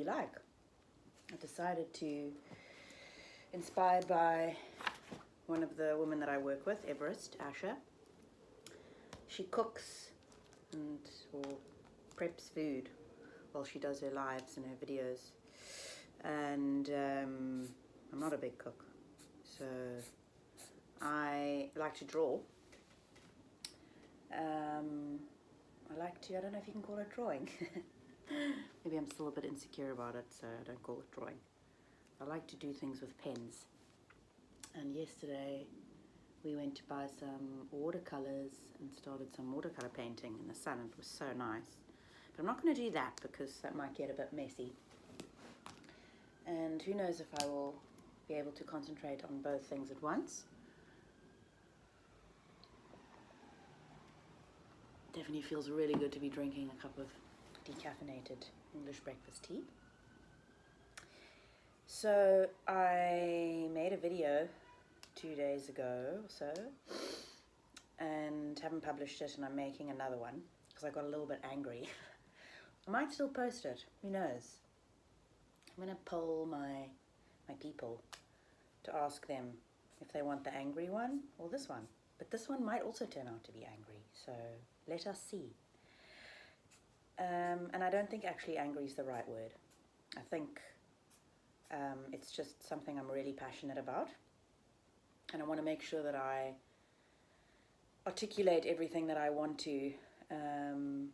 be like. I decided to, inspired by one of the women that I work with, Everest, Asha. She cooks or preps food while she does her lives and her videos. And I'm not a big cook, so I like to draw. I don't know if you can call it drawing. Maybe I'm still a bit insecure about it, so I don't call it drawing. I like to do things with pens. And yesterday we went to buy some watercolors and started some watercolor painting in the sun. It was so nice. But I'm not going to do that because that might get a bit messy. And who knows if I will be able to concentrate on both things at once. Definitely feels really good to be drinking a cup of decaffeinated English breakfast tea. So I made a video 2 days ago or so and haven't published it, and I'm making another one because I got a little bit angry. I might still post it, who knows. I'm going to poll my people to ask them if they want the angry one or this one. But this one might also turn out to be angry, so let us see. And I don't think actually angry is the right word. I think it's just something I'm really passionate about. And I want to make sure that I articulate everything that I want to. And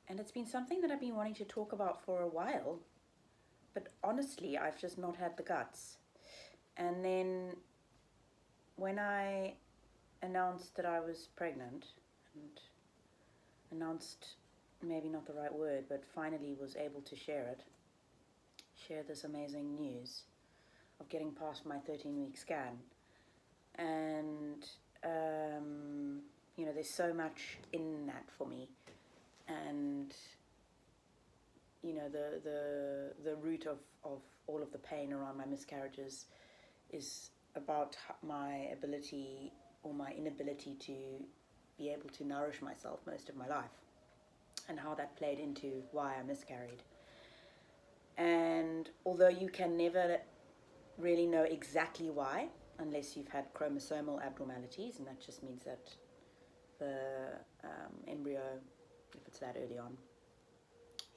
it's been something that I've been wanting to talk about for a while. But honestly, I've just not had the guts. And then when I announced that I was pregnant, and announced, maybe not the right word, but finally was able to share this amazing news of getting past my 13-week scan. And, there's so much in that for me. And, the root of all of the pain around my miscarriages is about my ability or my inability to be able to nourish myself most of my life, and how that played into why I miscarried. And although you can never really know exactly why, unless you've had chromosomal abnormalities, and that just means that the embryo, if it's that early on,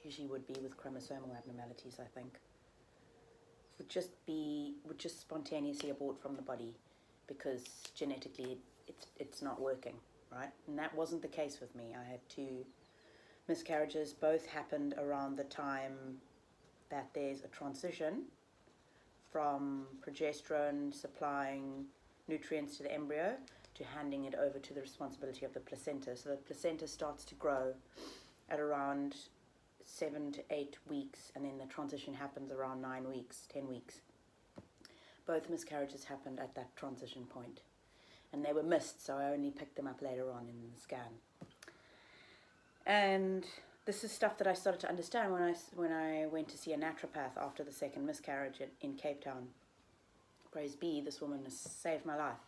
usually would be with chromosomal abnormalities, I think, would just spontaneously abort from the body because genetically it's not working, right? And that wasn't the case with me. I had 2 miscarriages. Both happened around the time that there's a transition from progesterone supplying nutrients to the embryo to handing it over to the responsibility of the placenta. So the placenta starts to grow at around 7 to 8 weeks, and then the transition happens around 9 weeks, 10 weeks. Both miscarriages happened at that transition point, and they were missed, so I only picked them up later on in the scan. And this is stuff that I started to understand when I went to see a naturopath after the second miscarriage in Cape Town. Praise be, this woman has saved my life.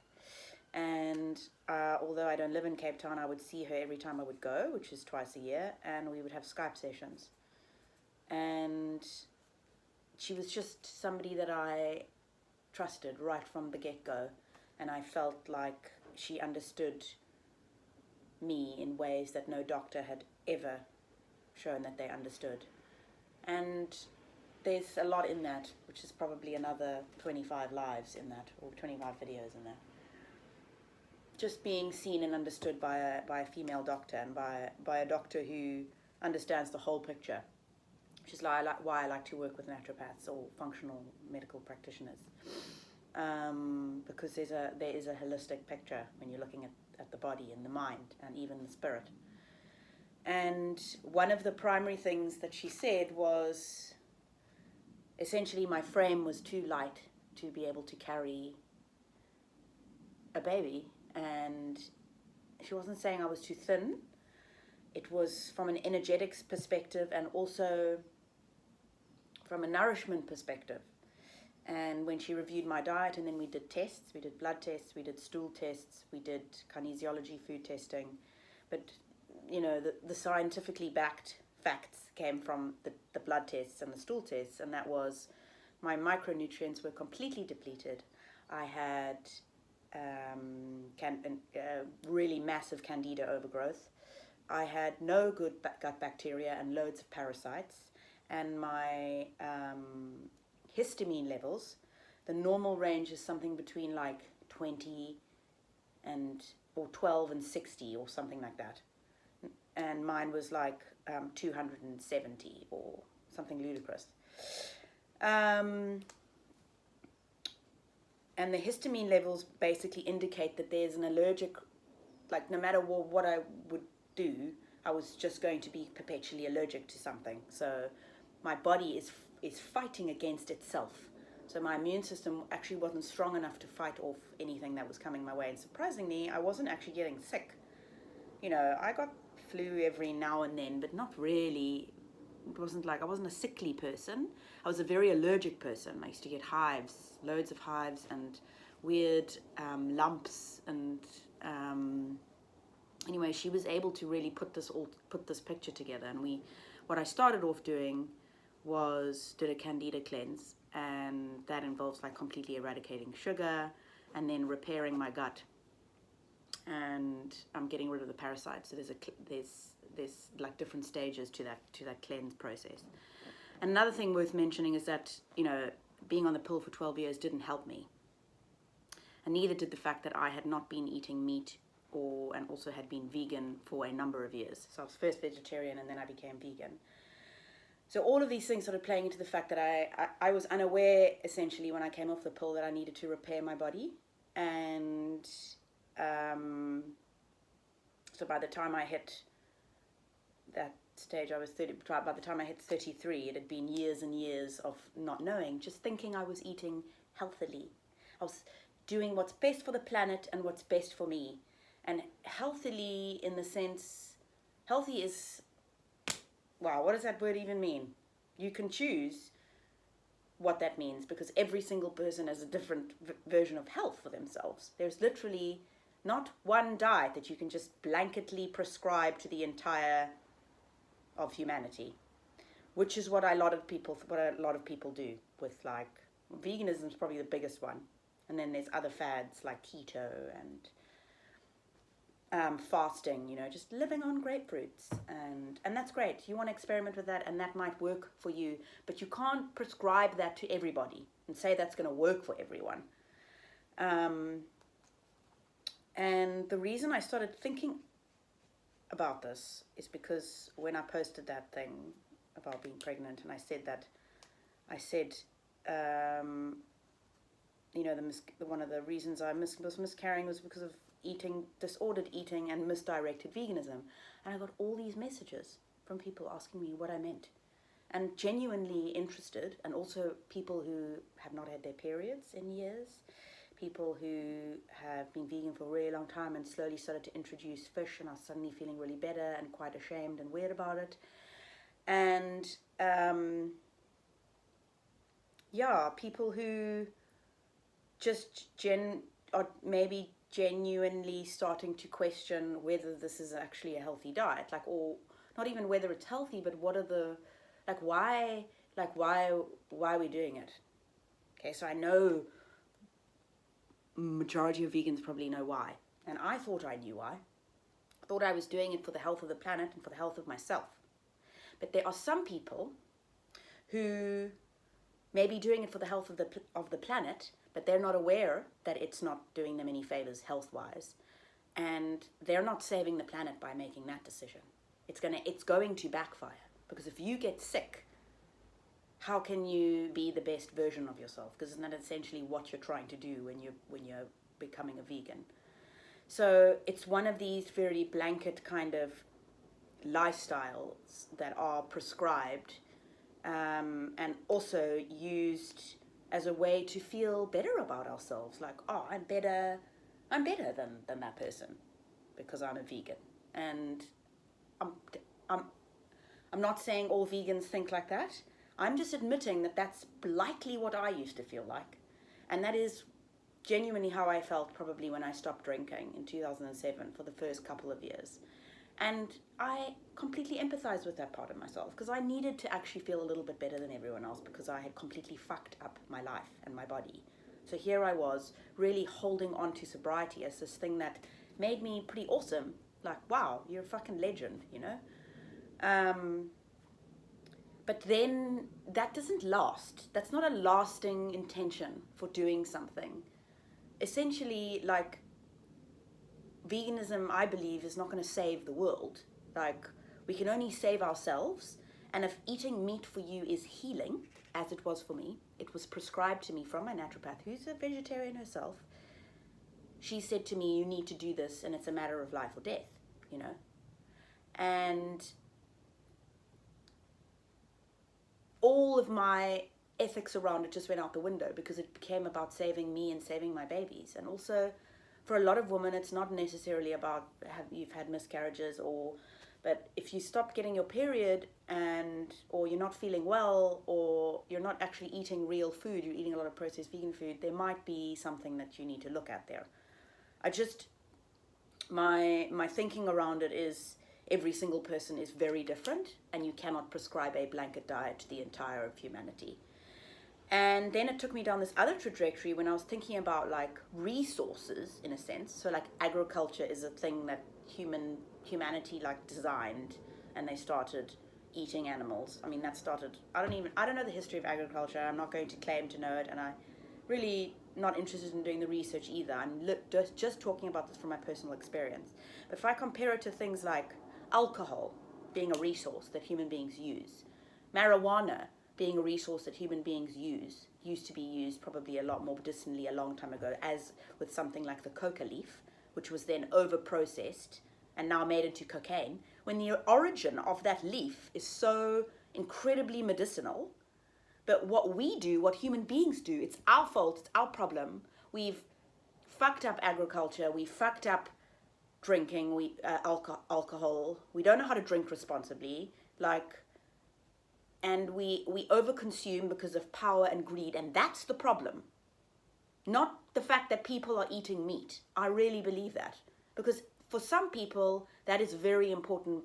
And although I don't live in Cape Town, I would see her every time I would go, which is twice a year, and we would have Skype sessions. And she was just somebody that I trusted right from the get-go, and I felt like she understood me in ways that no doctor had ever shown that they understood. And there's a lot in that, which is probably another 25 lives in that, or 25 videos in that. Just being seen and understood by a female doctor, and by a doctor who understands the whole picture, which is why I like to work with naturopaths or functional medical practitioners, because there is a holistic picture when you're looking at the body and the mind and even the spirit. And one of the primary things that she said was, essentially, my frame was too light to be able to carry a baby. And she wasn't saying I was too thin. It was from an energetics perspective and also from a nourishment perspective. And when she reviewed my diet, and then we did tests, we did blood tests, we did stool tests, we did kinesiology, food testing. But, the scientifically backed facts came from the blood tests and the stool tests, and that was my micronutrients were completely depleted. I had really massive candida overgrowth. I had no good gut bacteria and loads of parasites, and my histamine levels, the normal range is something between like 20 or 12 and 60 or something like that, and mine was like 270 or something ludicrous. And the histamine levels basically indicate that there's an allergic, like no matter what I would do, I was just going to be perpetually allergic to something. So my body is fighting against itself. So my immune system actually wasn't strong enough to fight off anything that was coming my way. And surprisingly, I wasn't actually getting sick. You know, I got flu every now and then, but not really. It wasn't like, I wasn't a sickly person. I was a very allergic person. I used to get hives, loads of hives and weird lumps. And anyway, she was able to really put this picture together. And what I started off doing was did a candida cleanse, and that involves like completely eradicating sugar and then repairing my gut. And I'm getting rid of the parasites. So there's like different stages to that cleanse process. And another thing worth mentioning is that, you know, being on the pill for 12 years didn't help me. And neither did the fact that I had not been eating meat and also had been vegan for a number of years. So I was first vegetarian and then I became vegan. So all of these things started playing into the fact that I was unaware, essentially, when I came off the pill, that I needed to repair my body. And so by the time I hit that stage, I was 30. By the time I hit 33, it had been years and years of not knowing, just thinking I was eating healthily. I was doing what's best for the planet and what's best for me. And healthily, in the sense, healthy is, wow, what does that word even mean? You can choose what that means, because every single person has a different version of health for themselves. There's literally not one diet that you can just blanketly prescribe to the entire of humanity, which is what a lot of people do with, like, veganism is probably the biggest one, and then there's other fads like keto and fasting, you know, just living on grapefruits, and that's great. You want to experiment with that, and that might work for you, but you can't prescribe that to everybody and say that's going to work for everyone. And the reason I started thinking about this is because when I posted that thing about being pregnant, and I said you know, one of the reasons I was miscarrying was because of disordered eating and misdirected veganism. And I got all these messages from people asking me what I meant, and genuinely interested, and also people who have not had their periods in years, people who have been vegan for a really long time and slowly started to introduce fish and are suddenly feeling really better and quite ashamed and weird about it. And people who just are maybe genuinely starting to question whether this is actually a healthy diet, like, or not even whether it's healthy, but what are the, why are we doing it? Okay, so I know majority of vegans probably know why, and I thought I knew why. I thought I was doing it for the health of the planet and for the health of myself. But there are some people who may be doing it for the health of the planet, but they're not aware that it's not doing them any favors health-wise, and they're not saving the planet by making that decision. It's going to backfire, because if you get sick, how can you be the best version of yourself? Because isn't that essentially what you're trying to do when you're becoming a vegan? So it's one of these very blanket kind of lifestyles that are prescribed and also used as a way to feel better about ourselves. Like, oh, I'm better than that person because I'm a vegan. And I'm not saying all vegans think like that. I'm just admitting that that's likely what I used to feel like. And that is genuinely how I felt probably when I stopped drinking in 2007 for the first couple of years. And I completely empathized with that part of myself because I needed to actually feel a little bit better than everyone else because I had completely fucked up my life and my body. So here I was really holding on to sobriety as this thing that made me pretty awesome. Like, wow, you're a fucking legend, you know? But then that doesn't last. That's not a lasting intention for doing something. Essentially, like, veganism, I believe, is not going to save the world. Like, we can only save ourselves. And if eating meat for you is healing, as it was for me, it was prescribed to me from my naturopath, who's a vegetarian herself. She said to me, you need to do this, and it's a matter of life or death, you know? And all of my ethics around it just went out the window because it became about saving me and saving my babies. And also, for a lot of women, it's not necessarily about you've had miscarriages but if you stop getting your period or you're not feeling well or you're not actually eating real food, you're eating a lot of processed vegan food, there might be something that you need to look at there. My thinking around it is every single person is very different and you cannot prescribe a blanket diet to the entire of humanity. And then it took me down this other trajectory when I was thinking about like resources in a sense. So like agriculture is a thing that humanity like designed, and they started eating animals. I mean, that started, I don't know the history of agriculture. I'm not going to claim to know it, and I really not interested in doing the research either. I'm just talking about this from my personal experience. But if I compare it to things like alcohol being a resource that human beings use, marijuana being a resource that human beings used to be used probably a lot more medicinally a long time ago, as with something like the coca leaf, which was then over-processed and now made into cocaine, when the origin of that leaf is so incredibly medicinal. But what we do, what human beings do, it's our fault, it's our problem. We've fucked up agriculture, we fucked up drinking, alcohol. We don't know how to drink responsibly, and we overconsume because of power and greed, and that's the problem. Not the fact that people are eating meat. I really believe that. Because for some people, that is a very important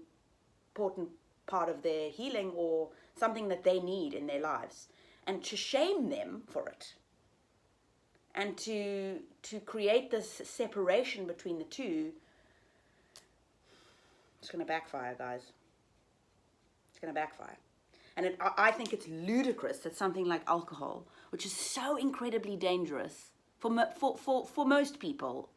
part of their healing or something that they need in their lives. And to shame them for it and to create this separation between the two, it's going to backfire, guys. It's going to backfire. And I think it's ludicrous that something like alcohol, which is so incredibly dangerous for most people,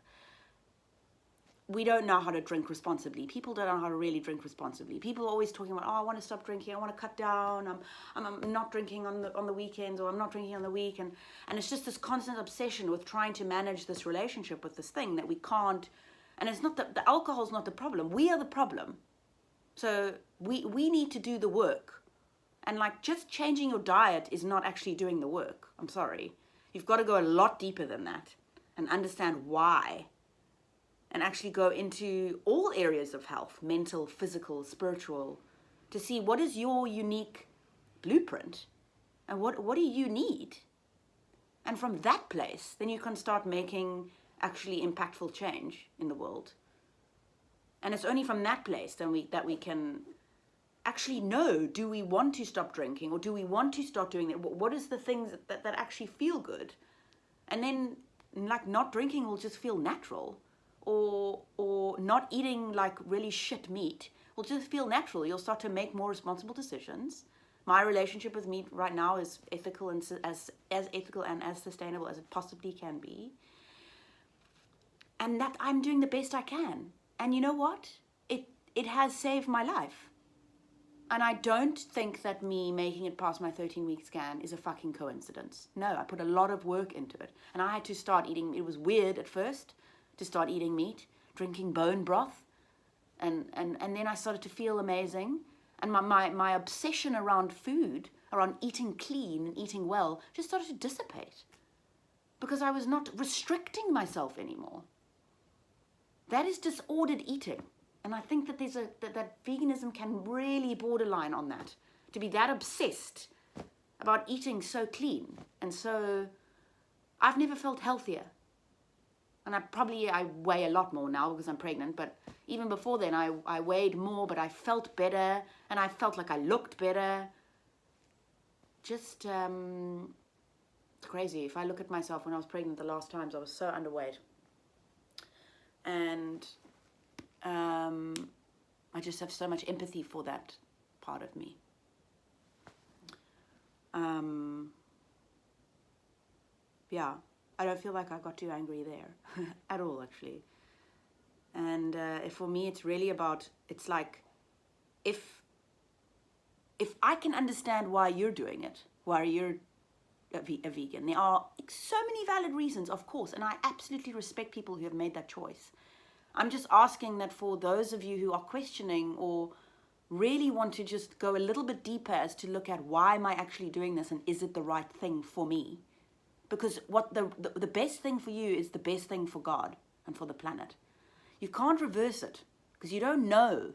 we don't know how to drink responsibly. People don't know how to really drink responsibly. People are always talking about, I want to stop drinking, I want to cut down, I'm not drinking on the weekends, or I'm not drinking on the week, and it's just this constant obsession with trying to manage this relationship with this thing that we can't. And it's not the alcohol's not the problem. We are the problem. So we need to do the work. And like just changing your diet is not actually doing the work. I'm sorry. You've got to go a lot deeper than that and understand why. And actually go into all areas of health, mental, physical, spiritual, to see what is your unique blueprint and what do you need. And from that place, then you can start making actually impactful change in the world. And it's only from that place that we can actually know, do we want to stop drinking, or do we want to start doing that? What is the things that actually feel good? And then like not drinking will just feel natural, or not eating like really shit meat will just feel natural. You'll start to make more responsible decisions. My relationship with meat right now is ethical and as ethical and as sustainable as it possibly can be. And that I'm doing the best I can. And you know what? It has saved my life. And I don't think that me making it past my 13-week scan is a fucking coincidence. No, I put a lot of work into it. And I had to start eating. It was weird at first to start eating meat, drinking bone broth. And then I started to feel amazing. And my obsession around food, around eating clean and eating well, just started to dissipate. Because I was not restricting myself anymore. That is disordered eating. And I think that that veganism can really borderline on that. To be that obsessed about eating so clean. And so I've never felt healthier. And I weigh a lot more now because I'm pregnant, but even before then I weighed more, but I felt better, and I felt like I looked better. Just, it's crazy. If I look at myself when I was pregnant the last times, I was so underweight. And I just have so much empathy for that part of me. Yeah, I don't feel like I got too angry there at all, actually. And for me, it's really about, it's like, if I can understand why you're doing it, why you're a vegan, there are so many valid reasons, of course, and I absolutely respect people who have made that choice. I'm just asking that for those of you who are questioning or really want to just go a little bit deeper as to look at why am I actually doing this and is it the right thing for me? Because what the best thing for you is the best thing for God and for the planet. You can't reverse it because you don't know.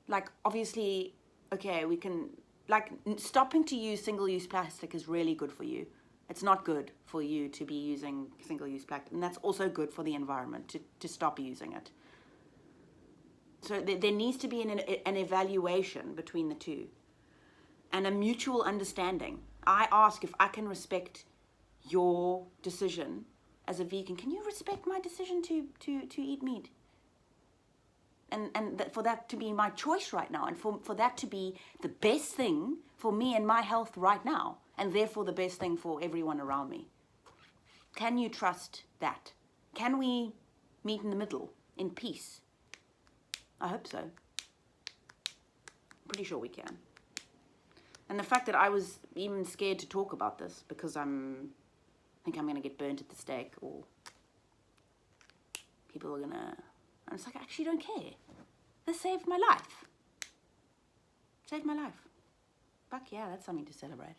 Like, obviously, okay, we can, like, stopping to use single-use plastic is really good for you. It's not good for you to be using single-use plastic, and that's also good for the environment to stop using it. So there needs to be an evaluation between the two and a mutual understanding. I ask if I can respect your decision as a vegan. Can you respect my decision to eat meat? And for that to be my choice right now, and for that to be the best thing for me and my health right now, and therefore the best thing for everyone around me. Can you trust that? Can we meet in the middle in peace? I hope so. I'm pretty sure we can. And the fact that I was even scared to talk about this because I think I'm going to get burnt at the stake, or people are going to... I'm just like, I actually don't care. This saved my life. Saved my life. Fuck yeah, that's something to celebrate.